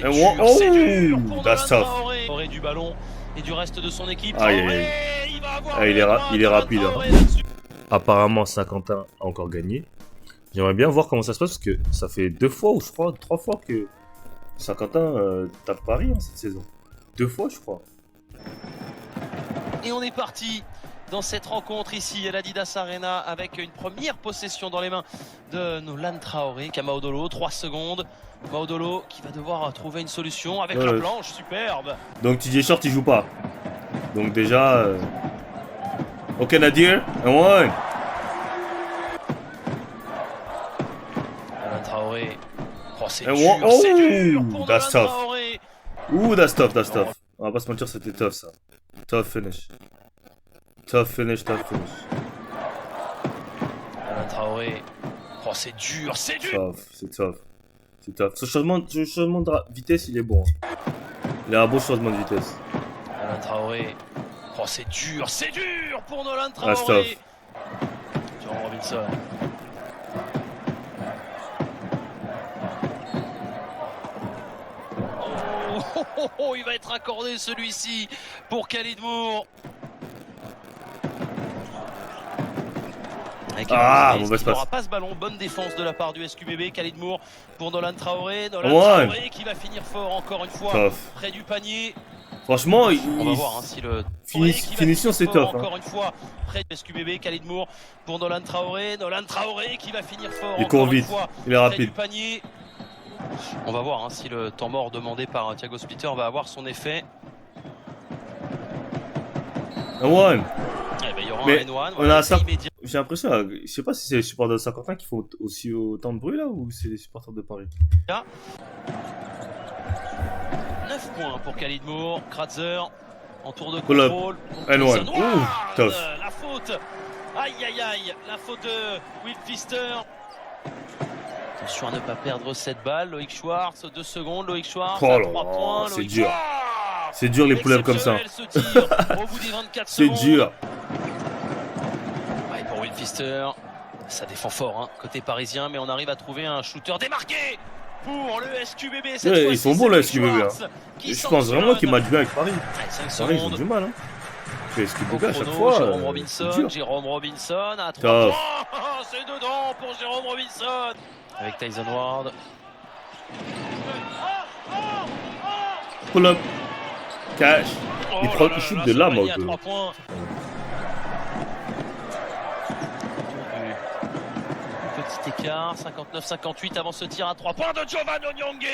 c'est And dur, oh, c'est dur pour that's Nolan tough. Traoré du ballon et du reste de son équipe. Aïe, Traoré, aïe, aïe. il va avoir Ah, il est Nolan rapide. Hein. Traoré là-dessus. Apparemment, Saint-Quentin a encore gagné. J'aimerais bien voir comment ça se passe parce que ça fait 2 fois ou je crois 3 fois que Saint-Quentin tape Paris hein, cette saison. 2 fois, je crois. Et on est parti dans cette rencontre ici à l'Adidas Arena avec une première possession dans les mains de Nolan Traoré. Maodolo, 3 secondes. Maodolo qui va devoir trouver une solution avec la planche, superbe. Donc TJ Short il joue pas. Donc déjà... Ok Nadir, and one. Nolan Traoré. Oh, c'est And dur, one. c'est dur pour Nolan That's tough. Traoré. Ouh, that's tough, that's tough. On va pas se mentir, c'était tough ça. Tough finish. Tough finish, tough finish. Nolan Traoré. Oh, c'est dur, c'est dur. Tough, c'est tough. C'est tough. Ce changement de vitesse, il est bon. Il a un bon changement de vitesse. Nolan Traoré. Oh, c'est dur pour Nolan That's Traoré. tough. Jerome Robinson. Oh, il va être accordé celui-ci pour Khalid Moore. Ah, il mauvaise n'aura passe. pas ce ballon. Bonne défense de la part du SQBB. Khalid Moore pour Nolan Traoré. Nolan Traoré qui va finir fort encore une fois tough. près du panier. Franchement, on va voir hein, si le finition c'est tough. Encore hein. une fois près du SQBB. Khalid Moore pour Nolan Traoré. Nolan Traoré qui va finir fort il court encore vite. une fois Il est près rapide. du panier. On va voir hein, si le temps mort demandé par Thiago Splitter va avoir son effet. And one. Eh ben, il y aura Mais un N1. on a ça. J'ai l'impression, je sais pas si c'est les supporters de Saint-Quentin qui font aussi autant de bruit là ou c'est les supporters de Paris. 9 points pour Khalid Moore. Kratzer en tour de contrôle. N1. Tough. La faute. Aïe aïe aïe. La faute de Will Pfister. Attention à ne pas perdre cette balle. Loïc Schwartz, 2 secondes. Loïc Schwartz, Oh là 3 là, points. c'est Loïc dur. Schwartz. C'est dur les pull-ups comme ça. Ce tir au bout des 24 C'est secondes. dur. Ouais, pour Will Pfister, ça défend fort hein, côté parisien, mais on arrive à trouver un shooter démarqué pour le SQBB. Cette Ils sont bons le SQBB. Hein. Je pense vraiment qu'ils matchent bien avec Paris. 5 Paris, ils ont secondes. du mal. Hein. Le SQBB à chaque Chrono, fois. Jérôme Robinson, Jérôme Robinson à 3 Tough. points. C'est dedans pour Jérôme Robinson. Avec Tyson Ward. Pull-up. Cash. Oh Il là prend là le shoot là, de ce là, panier moi. à 3 points. Petit écart, 59-58 avant ce tir à 3 points de Giovanni Onyongue.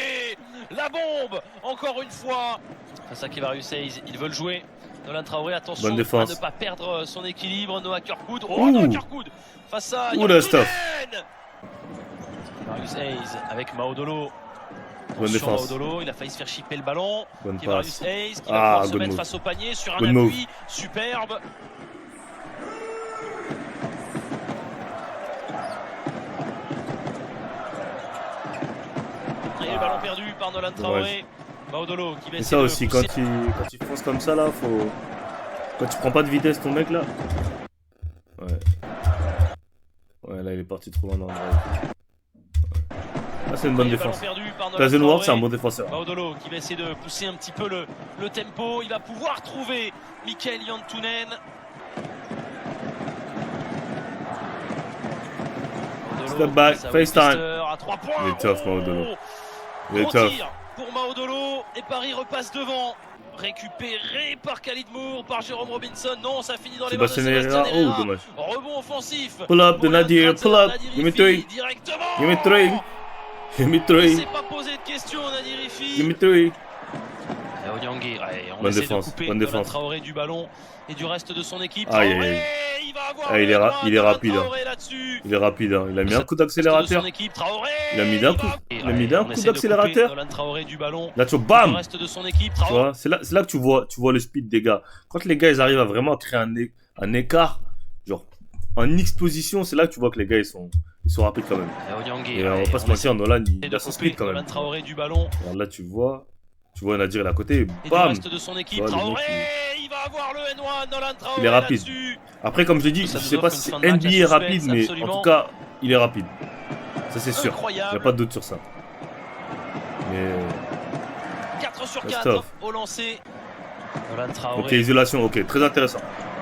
La bombe, encore une fois. Face à Kevarius Hayes, ils veulent jouer. Nolan Traoré, attention Bonne à défense. ne pas perdre son équilibre. Noah Kirkwood, Ouh. Noah Kirkwood face à Ouh, la stuff. Kevarius Hayes avec Maodolo. Bonne défense. Maodolo, il a failli se faire chipper le ballon. Bonne Kevarius passe. Hayes qui va pouvoir se good mettre move. face au panier sur un Good appui move. superbe. Et le ballon perdu par Nolan Traoré. Maodolo qui va C'est essayer ça de aussi, pousser. quand il fonce comme ça là, faut. Quand tu prends pas de vitesse ton mec là. Ouais. Ouais, là il est parti trop loin dans le drive. Là c'est une bonne Et le ballon défense. perdu par Nolan Tyson Ward Traoré. c'est un bon défenseur. Maodolo qui va essayer de pousser un petit peu le tempo. Il va pouvoir trouver Mikael Yantunen. Step back, FaceTime. À 3 points. Il est tough, Maodolo. Il est Gros tough. tir pour Maodolo et Paris repasse devant. Récupéré par Khalid Moore, par Jérôme Robinson. Non, ça finit dans les mains de Sébastien Sébastien Herrera. Herrera. Oh, dommage. Rebond offensif. Pull up de pour Nadir, Leandro pull up. Nadir Give me Ifi, three. directement. Give me three. Give me Il three. s'est pas posé de questions, Nadir Ifi. Give me three. Onyongue, on Bonne essaie défense, de couper bonne Nolan défense. Traoré du ballon et du reste de son équipe. Aïe, Traoré, aïe, aïe. il va avoir Ah, il est le ra- droit, il est Nolan rapide, hein. Traoré là-dessus. Il est rapide, hein. Il a mis un coup De d'accélérateur. son équipe, Traoré, Il a mis d'un coup. Il a mis d'un coup d'accélérateur. Nolan Traoré du ballon. Là tu vois, Le bam. reste de son équipe, Tu Traoré. vois, c'est là que tu vois le speed des gars. Quand les gars ils arrivent à vraiment créer un écart, genre en exposition, c'est là que tu vois que les gars ils sont rapides quand même. Et Onyongue, Et on va pas se mentir, Nolan il de a son couper speed quand même. Nolan Traoré du ballon Alors là tu vois Nadir il est à côté, et du bam. reste de son équipe, Tu vois, le Traoré, mec, il va avoir le N1, Nolan Traoré Il est rapide. là-dessus. Après comme je l'ai dit, Ça je nous sais pas offre si une c'est fin de match à NBA suspense, rapide, mais en absolument. tout cas il est rapide. Ça c'est sûr. Il Incroyable. n'y a pas de doute sur ça. Mais 4 sur That's 4 tough. au lancer. Nolan Traoré. Ok, isolation, ok, très intéressant.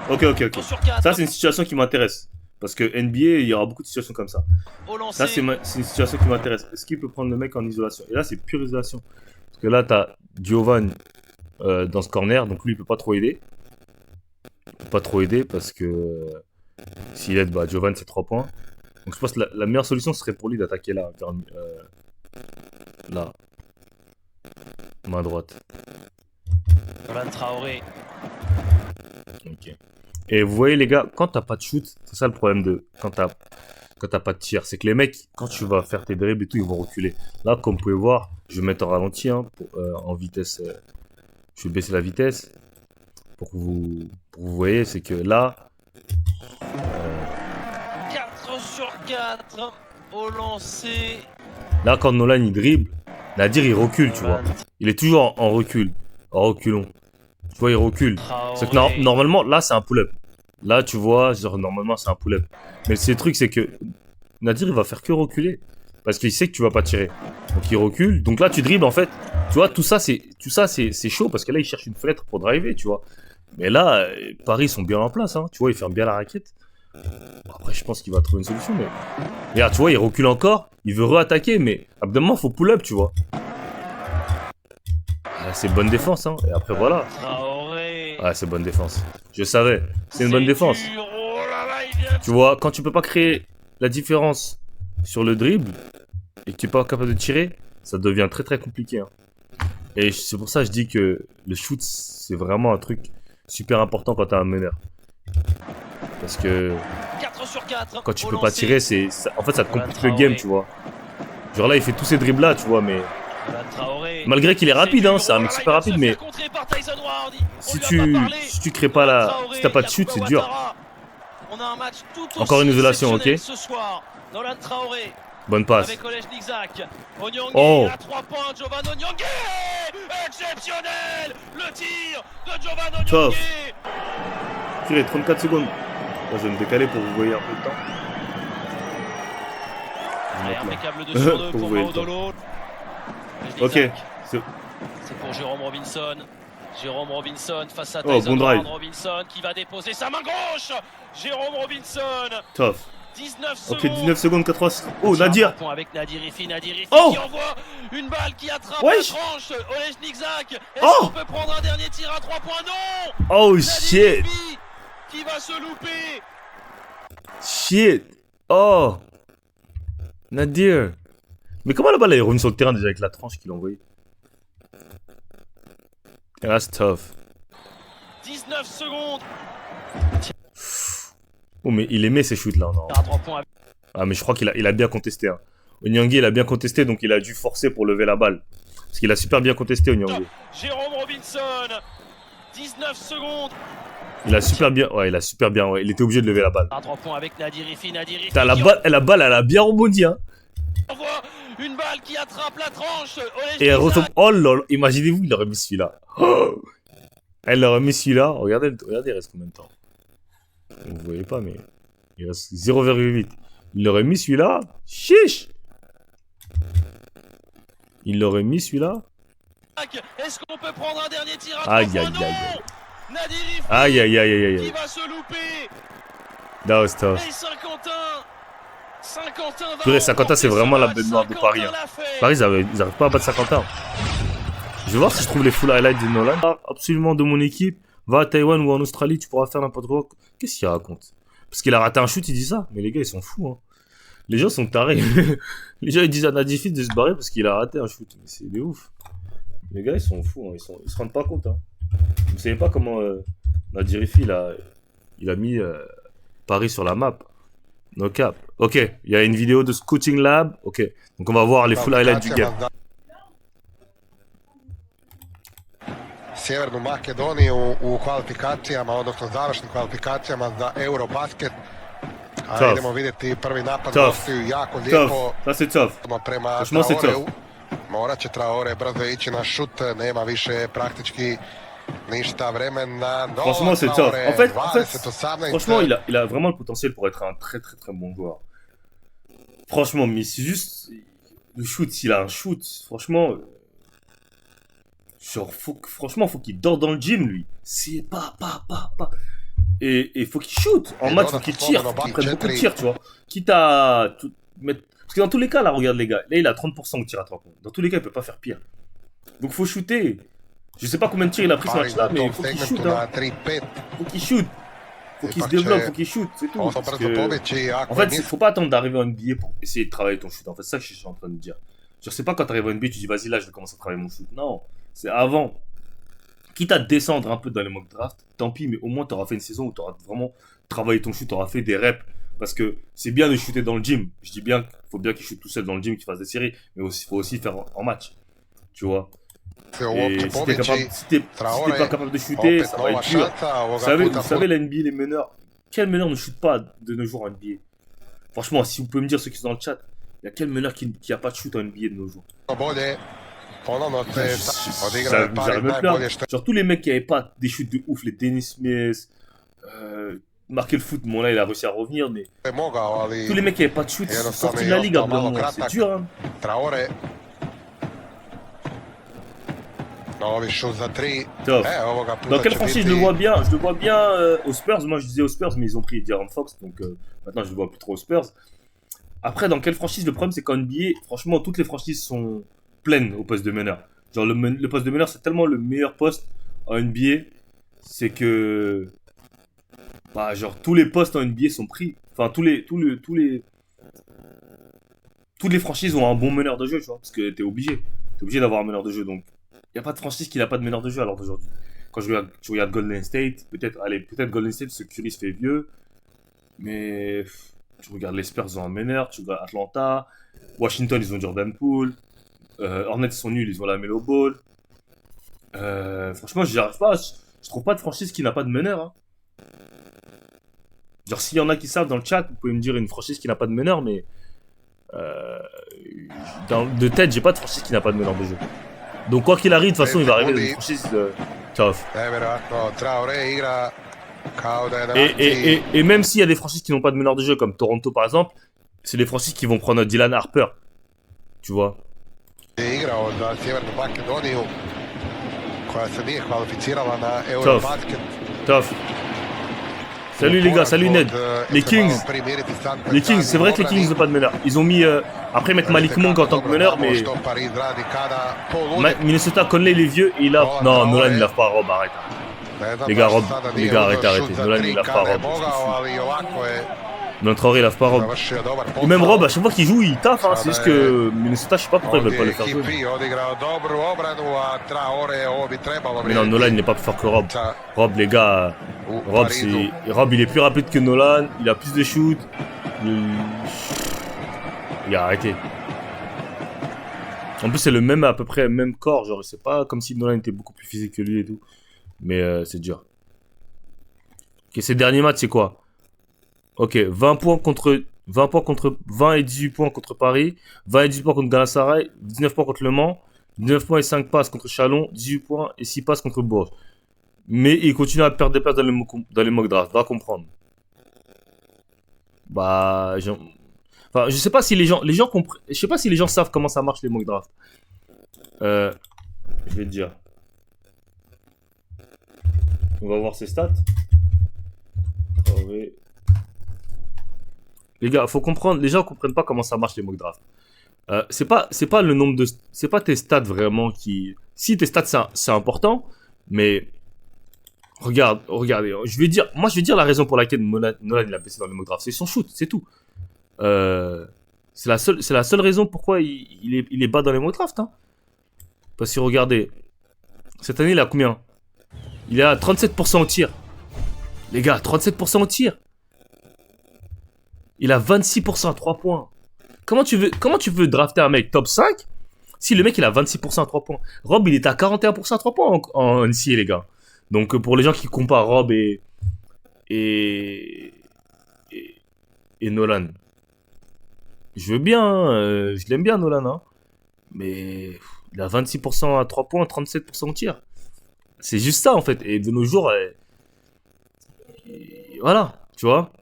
Ok, ok, ok. 4 sur 4 Ça, c'est une situation qui m'intéresse. Parce que NBA, il y aura beaucoup de situations comme ça. au lancer. Ça, c'est une situation qui m'intéresse. Est-ce qu'il peut prendre le mec en isolation? Et là, c'est pure isolation. Parce que là, t'as Giovan dans ce corner, donc lui, il peut pas trop aider. Il peut pas trop aider parce que s'il aide, bah, Giovan, c'est 3 points. Donc, je pense que la meilleure solution serait pour lui d'attaquer là, là, main droite. Nolan Traoré. Ok. Et vous voyez les gars, quand t'as pas de shoot, c'est ça le problème de quand t'as pas de tir, c'est que les mecs, quand tu vas faire tes dribbles et tout, ils vont reculer. Là, comme vous pouvez voir, je vais mettre en ralenti, hein, en vitesse. Je vais baisser la vitesse pour que vous voyez, c'est que là, 4 sur 4 au lancer. là quand Nolan il dribble, Nadir il recule, tu vois. Il est toujours en recul, en reculons. Tu vois, il recule. C'est que normalement, là, c'est un pull-up. Là, tu vois, genre, normalement, c'est un pull-up. Mais le truc, c'est que Nadir, il va faire que reculer. Parce qu'il sait que tu vas pas tirer. Donc, il recule. Donc là, tu dribbles, en fait. Tu vois, tout ça, c'est chaud. Parce que là, il cherche une fenêtre pour driver, tu vois. Mais là, Paris, ils sont bien en place, hein. Tu vois, ils ferment bien la raquette. Bon, après, je pense qu'il va trouver une solution, mais... Regarde, tu vois, il recule encore. Il veut re-attaquer, mais à bout d'un moment, faut pull-up, tu vois. Ah, c'est bonne défense, hein. Et après, voilà. Ouais, c'est bonne défense. Je savais. C'est une bonne défense. Oh là là, il vient... Tu vois, quand tu peux pas créer la différence sur le dribble et que tu es pas capable de tirer, ça devient très très compliqué. Hein. Et c'est pour ça que je dis que le shoot, c'est vraiment un truc super important quand t'as un meneur. Parce que 4 sur 4 quand tu peux pas tirer, en fait ça te complique le game, tu vois. Genre là, il fait tous ces dribbles là, tu vois, mais... Malgré qu'il est rapide, hein, c'est un mec super rapide, mais si tu crées pas la, si t'as pas de shoot, c'est dur. Encore une isolation, ok. Bonne passe. Oh. Exceptionnel, le tir de Giovanni Tough. Tirez 34 secondes. Moi, je vais me décaler pour que vous voyez un peu le temps. Impeccable 2 sur 2 pour Maudolo. Ok. C'est pour Jérôme Robinson. Jérôme Robinson face à Tyson Brown. Robinson qui va déposer sa main gauche. Jérôme Robinson. Tough. 19 secondes. Ok, 19 secondes, 4 Oh, Nadir. Avec Nadir Ifi oh qui envoie une balle qui attrape wesh. la tranche. Olejnik Zak. Est-ce qu'on peut prendre un dernier tir à 3 points? Non. Oh Nadir shit. Ifi qui va se louper. Shit. Oh. Nadir. Mais comment la balle est revenue sur le terrain déjà avec la tranche qu'il a envoyée? That's tough. 19 secondes. Oh, mais il aimait ces shoots là, non? Ah, mais je crois qu'il a bien contesté. Hein. Onyangé, il a bien contesté, donc il a dû forcer pour lever la balle. Parce qu'il a super bien contesté, Onyangé. Jérôme Robinson. 19 secondes. Il a super bien, ouais, ouais. Il était obligé de lever la balle. À 3 points avec Nadir Ifi. Putain, la balle, elle a bien rebondi, hein. Une balle qui attrape la tranche. Et elle retombe. Oh lol, imaginez-vous, il aurait mis celui-là. Oh, elle aurait mis celui-là. Regardez, il reste combien de temps? Vous voyez pas, mais il reste 0,8. Il aurait mis celui-là. Chiche. Il l'aurait mis celui-là. Est-ce qu'on peut prendre un dernier tir à 3 aïe, points? aïe, Non. aïe. Nadir Ifi Aïe, aïe, aïe, aïe, aïe. qui va se louper. That was tough. Et Saint-Quentin va Purée, Saint-Quentin, c'est vraiment la bête noire de Paris. Hein. Paris, ils arrivent pas à battre Saint-Quentin. Je vais voir si je trouve les full highlights de Nolan. Absolument de mon équipe. Va à Taïwan ou en Australie, tu pourras faire n'importe quoi. Qu'est-ce qu'il raconte? Parce qu'il a raté un shoot, il dit ça. Mais les gars, ils sont fous. Hein. Les gens sont tarés. Les gens, ils disent à Nadifi de se barrer parce qu'il a raté un shoot. Mais c'est des ouf. Les gars, ils sont fous. Hein. Ils se rendent pas compte. Hein. Vous savez pas comment Nadirifi, il a mis Paris sur la map. No cap. Ok, il y a une vidéo de Scouting Lab. Ok, donc on va voir les full highlights du game. Sjevernu Makedoniju u kvalifikacijama, odnosno završnim kvalifikacijama za Eurobasket. A idemo vidjeti prvi napad gostiju jako lijepo. Prema Traoreu. Morat će Traore brzo ići na šut, nema više praktički ništa vremena. Franchement, c'est tough. En fait, franchement, il a vraiment le potentiel pour être un très très très bon joueur. Franchement, mais c'est juste le shoot, s'il a un shoot, franchement, Genre, franchement, faut qu'il dort dans le gym, lui. C'est pas. Et faut qu'il shoot. En match, faut qu'il tire. Faut qu'il prenne beaucoup de tirs, tu vois. Quitte à mettre. Parce que dans tous les cas, là, regarde les gars. Là, il a 30% de tir à 3 points. Dans tous les cas, il peut pas faire pire. Donc, faut shooter. Je sais pas combien de tirs il a pris ce match-là, mais faut qu'il shoot. Hein. Faut qu'il shoot. Faut qu'il se développe, faut qu'il shoot. C'est tout. En fait, faut pas attendre d'arriver en NBA pour essayer de travailler ton shoot. En fait, c'est ça que je suis en train de dire. Je sais pas quand t'arrives en NBA, tu dis vas-y, là, je vais commencer à travailler mon shoot. Non. C'est avant. Quitte à descendre un peu dans les mock drafts, tant pis, mais au moins t'auras fait une saison où t'auras vraiment travaillé ton shoot, t'auras fait des reps. Parce que c'est bien de shooter dans le gym. Je dis bien qu'il faut bien qu'il shoot tout seul dans le gym, qu'il fasse des séries, mais il faut aussi faire en match. Tu vois. Et si t'es pas capable de shooter, ça va être dur. Vous savez, la NBA, les meneurs, quel meneur ne shoot pas de nos jours en NBA? Franchement, si vous pouvez me dire ceux qui sont dans le chat, il y a quel meneur qui a pas de shoot en NBA de nos jours? J'arrive même plus. Genre tous les mecs qui avaient pas des shoots de ouf, les Dennis Smith, marqué le foot, bon là il a réussi à revenir, mais tous les mecs qui avaient pas de shoot sont sortis de la ligue à moment. C'est dur, hein. Dans quelle franchise je le vois bien? Je le vois bien aux Spurs. Moi je disais aux Spurs, mais ils ont pris De'Aaron Fox, donc maintenant je le vois plus trop aux Spurs. Après, dans quelle franchise? Le problème c'est qu'en NBA, franchement, toutes les franchises sont pleines au poste de meneur. Genre le poste de meneur, c'est tellement le meilleur poste en NBA, c'est que bah genre tous les postes en NBA sont pris. Enfin toutes les franchises ont un bon meneur de jeu, tu vois, parce que t'es obligé d'avoir un meneur de jeu. Donc il y a pas de franchise qui n'a pas de meneur de jeu à l'heure d'aujourd'hui. Quand tu regardes Golden State, peut-être Golden State, ce Curry se fait vieux, mais tu regardes les Spurs, ils ont un meneur. Tu regardes Atlanta, Washington, ils ont Jordan Poole. Hornets sont nuls, ils ont la Melo Ball. Franchement, j'y arrive pas. Je trouve pas de franchise qui n'a pas de meneur. Hein. Genre, s'il y en a qui savent dans le chat, vous pouvez me dire une franchise qui n'a pas de meneur, mais de tête, j'ai pas de franchise qui n'a pas de meneur de jeu. Donc, quoi qu'il arrive, de toute façon, il va arriver dans une franchise tough. Et même s'il y a des franchises qui n'ont pas de meneur de jeu, comme Toronto par exemple, c'est les franchises qui vont prendre Dylan Harper. Tu vois. Tough. Salut les gars, salut Ned. Les Kings, c'est vrai que les Kings n'ont pas de meneur. Ils ont mis. Après, mettre Malik Monk en tant que meneur, mais. Minnesota, Conley, il est vieux et il a. Non, Nolan, il lave pas Rob, arrête. Les gars, arrêtez. Nolan, il lave pas Rob. Notre Traoré, il lave pas Rob. Et même Rob, à chaque fois qu'il joue, il taffe. Hein. C'est juste que Minnesota, je sais pas pourquoi ils veulent pas le faire jouer. Mais non, Nolan, il n'est pas plus fort que Rob. Rob, les gars, Rob, il est plus rapide que Nolan. Il a plus de shoot. Il a arrêté. En plus, c'est le même, à peu près, même corps. Genre, c'est pas comme si Nolan était beaucoup plus physique que lui et tout. Mais c'est dur. Ok, ces derniers matchs, c'est quoi? Ok, 20 points contre 20 et 18 points contre Paris, 20 et 18 points contre Galatasaray, 19 points contre Le Mans, 19 points et 5 passes contre Chalon, 18 points et 6 passes contre Bourges. Mais il continue à perdre des places dans les mock drafts, va comprendre. Bah, enfin, je sais pas si les gens comprennent, je sais pas si les gens savent comment ça marche les mock drafts. Je vais te dire. On va voir ses stats. Ouais. Les gars, faut comprendre, les gens comprennent pas comment ça marche les mock drafts. C'est pas le nombre de, c'est pas tes stats vraiment qui, si tes stats c'est important, mais regardez, je vais dire la raison pour laquelle Nolan il a baissé dans les mock drafts, c'est son shoot, c'est tout. C'est la seule raison pourquoi il est bas dans les mock drafts, hein. Parce que regardez, cette année il a combien? Il est à 37% au tir. Les gars, 37% au tir. Il a 26% à 3 points. Comment tu veux drafter un mec top 5 si le mec il a 26% à 3 points? Rob il est à 41% à 3 points en NCAA, les gars. Donc pour les gens qui comparent Rob et Nolan, je veux bien, je l'aime bien Nolan, hein, mais il a 26% à 3 points, 37% au tir. C'est juste ça en fait. Et de nos jours, voilà, tu vois.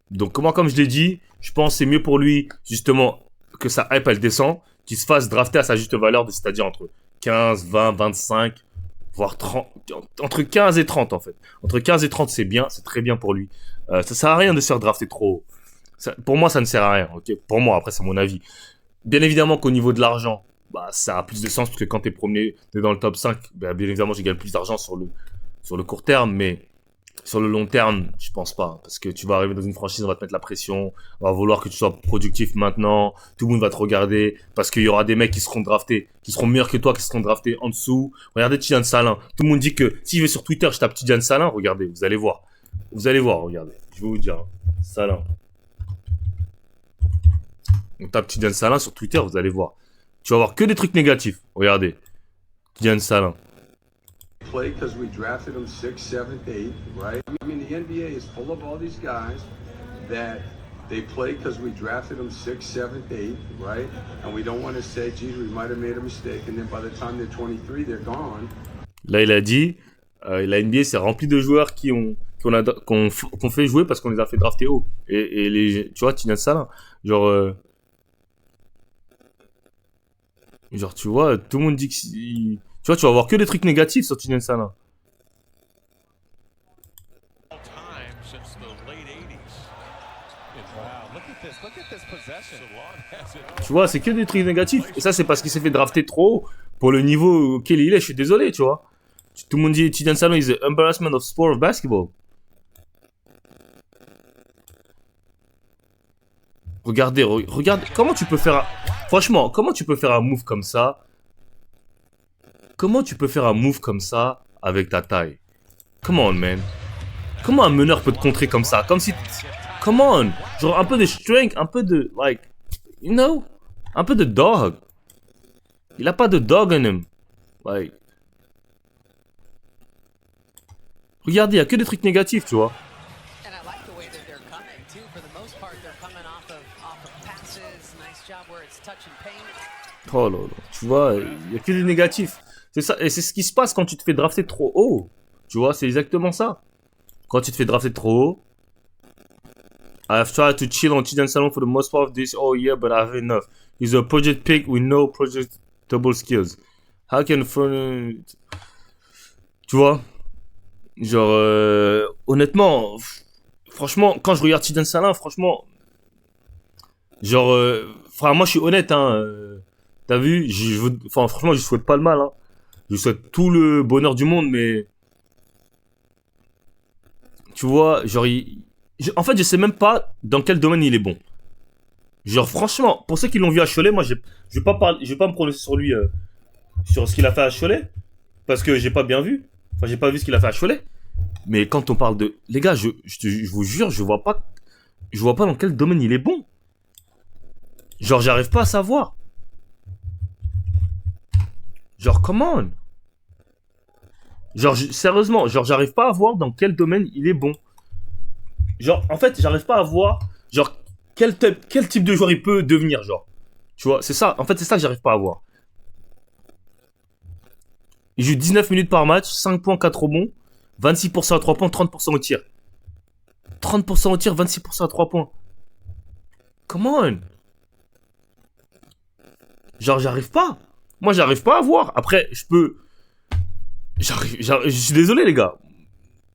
Donc comme je l'ai dit, je pense que c'est mieux pour lui justement que sa hype elle descend, qu'il se fasse drafter à sa juste valeur, c'est-à-dire entre 15, 20, 25, voire 30, entre 15 et 30 en fait. Entre 15 et 30 c'est bien, c'est très bien pour lui. Ça sert à rien de se faire drafter trop haut. Pour moi ça ne sert à rien, ok. Pour moi, après c'est mon avis. Bien évidemment qu'au niveau de l'argent, bah ça a plus de sens parce que quand t'es premier, t'es dans le top 5, bah, bien évidemment je gagne plus d'argent sur le court terme, mais sur le long terme, je pense pas. Parce que tu vas arriver dans une franchise, on va te mettre la pression, on va vouloir que tu sois productif maintenant, tout le monde va te regarder, parce qu'il y aura des mecs qui seront draftés, qui seront meilleurs que toi, qui seront draftés en dessous. Regardez Tidjane Salin. Tout le monde dit que si je vais sur Twitter, je tape Tidjane Salin, regardez, vous allez voir. Vous allez voir, regardez. Je vais vous dire. Salin. On tape Tidjane Salin sur Twitter, vous allez voir. Tu vas voir que des trucs négatifs. Regardez. Tidjane Salin. Play because we drafted him 6th, 7th, 8th, right? I mean, the NBA is full of all these guys that they play because we drafted them 6th, 7th, 8th, right? And we don't want to say, geez, we might have made a mistake, and then by the time they're 23, they're gone. Là, il a dit, la NBA c'est rempli de joueurs qu'on fait jouer parce qu'on les a fait drafter haut. Et les, tu vois, Tidjane Salin, genre, tu vois, tout le monde dit que tu vois, tu vas voir que des trucs négatifs sur Tidjane Salin. Tu vois, c'est que des trucs négatifs. Et ça, c'est parce qu'il s'est fait drafter trop haut pour le niveau auquel il est. Je suis désolé, tu vois. Tout le monde dit Tidjane Salin is the embarrassment of sport of basketball. Regardez, regarde. Comment tu peux faire franchement, comment tu peux faire un move comme ça? Comment tu peux faire un move comme ça avec ta taille? Come on, man. Comment un meneur peut te contrer comme ça? Comme si... Come on. Genre un peu de strength, un peu de... Like... You know? Un peu de dog. Il a pas de dog in him. Like... Regardez, il y a que des trucs négatifs, tu vois. Oh là là. Tu vois, il y a que des négatifs. C'est ça, et c'est ce qui se passe quand tu te fais drafter trop haut. Tu vois, c'est exactement ça. Quand tu te fais drafter trop haut. I've tried to chill on Tidjane Salin for the most part of this all year, but I've had enough. He's a project pick with no projectable skills. How can... Tu vois? Genre, honnêtement, franchement, quand je regarde Tidjane Salin, franchement... Genre, enfin, moi je suis honnête, hein. T'as vu? Enfin, franchement, je souhaite pas le mal, hein. Je souhaite tout le bonheur du monde, mais... Tu vois, genre... En fait, je sais même pas dans quel domaine il est bon. Genre, franchement, pour ceux qui l'ont vu à Cholet, moi, je vais pas me prononcer sur lui, sur ce qu'il a fait à Cholet. Parce que j'ai pas bien vu. Enfin, j'ai pas vu ce qu'il a fait à Cholet. Mais quand on parle de... Les gars, je vous jure, je vois pas dans quel domaine il est bon. Genre, j'arrive pas à savoir. Genre, come on. Genre, sérieusement, genre, j'arrive pas à voir dans quel domaine il est bon. Genre, en fait, j'arrive pas à voir, genre, quel type de joueur il peut devenir, genre. Tu vois, c'est ça, en fait, c'est ça que j'arrive pas à voir. Il joue 19 minutes par match, 5 points, 4 rebonds, 26% à 3 points, 30% au tir. 30% au tir, 26% à 3 points. Come on. Genre, j'arrive pas. Moi, j'arrive pas à voir. Après, je peux... je suis désolé, les gars.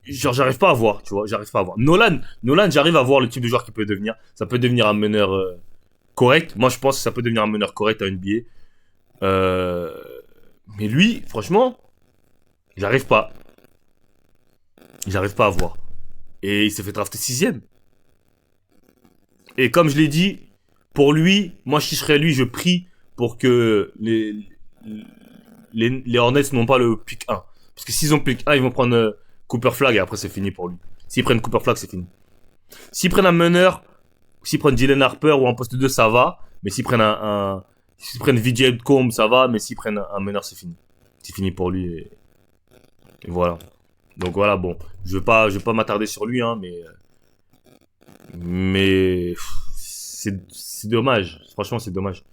Genre, j'arrive pas à voir, tu vois. J'arrive pas à voir. Nolan, j'arrive à voir le type de joueur qu'il peut devenir. Ça peut devenir un meneur correct. Moi, je pense que ça peut devenir un meneur correct à NBA. Mais lui, franchement, j'arrive pas. J'arrive pas à voir. Et il s'est fait drafter 6ème. Et comme je l'ai dit, pour lui, moi, si je serais lui, je prie pour que les Hornets n'ont pas le pick 1. Parce que s'ils ont pick 1, ils vont prendre Cooper Flag et après c'est fini pour lui. S'ils prennent Cooper Flag, c'est fini. S'ils prennent un meneur, s'ils prennent Dylan Harper ou en poste 2, ça va. Mais s'ils prennent s'ils prennent VJ Combe, ça va. Mais s'ils prennent un meneur, c'est fini. C'est fini pour lui et voilà. Donc voilà, bon. Je vais pas m'attarder sur lui, hein, mais c'est dommage. Franchement, c'est dommage.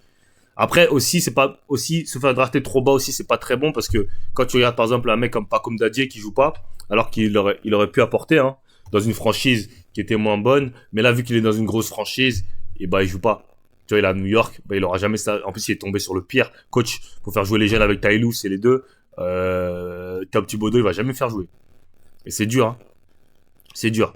Après aussi, c'est pas aussi se faire drafter trop bas aussi, c'est pas très bon parce que quand tu regardes par exemple un mec comme Pacom Dadier qui joue pas, alors qu'il aurait pu apporter hein, dans une franchise qui était moins bonne, mais là vu qu'il est dans une grosse franchise, et bah il joue pas. Tu vois, il est à New York, bah, il aura jamais ça. En plus, il est tombé sur le pire coach pour faire jouer les jeunes avec Ty Lue, c'est les deux. Tom Thibodeau, il va jamais faire jouer. Et c'est dur, hein. C'est dur.